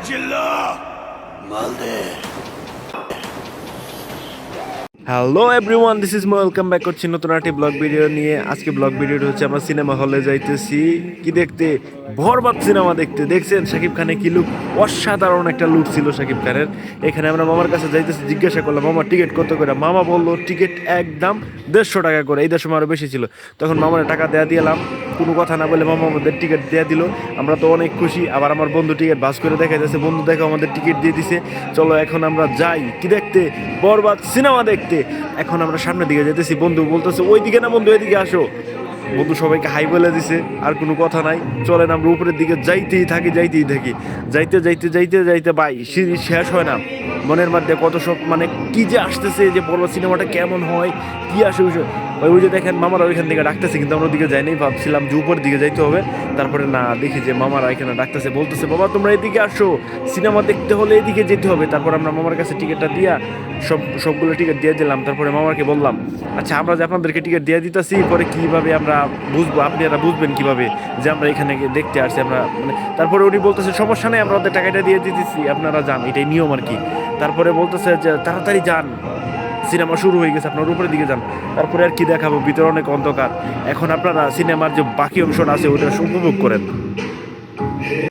চিল্লা মালদে। Hello everyone, this is welcome back করছি নতুন একটি ব্লগ ভিডিও নিয়ে। আজকে ব্লগ ভিডিওটা হচ্ছে আমরা সিনেমা হলে যাইতেছি কি দেখতে, বরবাদ সিনেমা দেখতে। দেখছেন শাকিব খানের কি লুক, অসাধারণ একটা লুক ছিল শাকিব খানের। এখানে আমরা মামার কাছে যাইতেছি, জিজ্ঞাসা করলাম মামা টিকিট কত করে। মামা বললো টিকিট একদম 150 টাকা করে, এই দেড় সময় আরও বেশি ছিল। তখন মামার টাকা দেয়া দিলাম, কোনো কথা না বলে মামা আমাদের টিকিট দেয়া দিল। আমরা তো অনেক খুশি। আবার আমার বন্ধু টিকিট বাস করে দেখা যাচ্ছে, বন্ধু দেখো আমাদের টিকিট দিয়ে দিছে। চলো এখন আমরা যাই কি দেখতে, বরবাদ সিনেমা দেখতে। এখন আমরা সামনের দিকে যেতেছি, বন্ধু বলতেছে ওই দিকে না বন্ধু, এদিকে আসো। বন্ধু সবাইকে হাই বলে দিছে, আর কোনো কথা নাই। চলেন আমরা উপরের দিকে যাইতেই থাকি যাইতে যাইতে যাইতে যাইতে ভাই সিঁড়ি শেষ হয় না। মনের মধ্যে কত সব মানে কি যে আসতেছে, যে বড় সিনেমাটা কেমন হয়, কি আসে বিষয়। ওই যে দেখেন মামারা ওইখান থেকে ডাকতেছে, কিন্তু আমরা ওদিকে যাইনি, ভাবছিলাম যে উপরের দিকে যাইতে হবে। তারপরে না, দেখি যে মামারা এখানে ডাকতেছে, বলতেছে বাবা তোমরা এদিকে আসো, সিনেমা দেখতে হলে এদিকে যেতে হবে। তারপর আমরা মামার কাছে টিকিটটা দিয়া সবগুলো টিকিট দিয়ে দিলাম। তারপরে মামাকে বললাম আচ্ছা আমরা যে আপনাদেরকে টিকিট দিয়ে দিতেছি, পরে কিভাবে আমরা বুঝবো, আপনারা বুঝবেন কিভাবে যে আমরা এখানে দেখতে আসছি আমরা, মানে। তারপরে উনি বলতেছে সমস্যা নেই, আমরা ওদের টাকাটা দিয়ে দিতেছি, আপনারা যান, এটাই নিয়ম আর কি। তারপরে বলতেছে যে তাড়াতাড়ি যান, সিনেমা শুরু হয়ে গেছে, আপনার উপরের দিকে যান। তারপরে আর কি দেখাবো, ভিতরে অনেক অন্ধকার। এখন আপনারা সিনেমার যে বাকি অংশটা আছে ওটা উপভোগ করেন।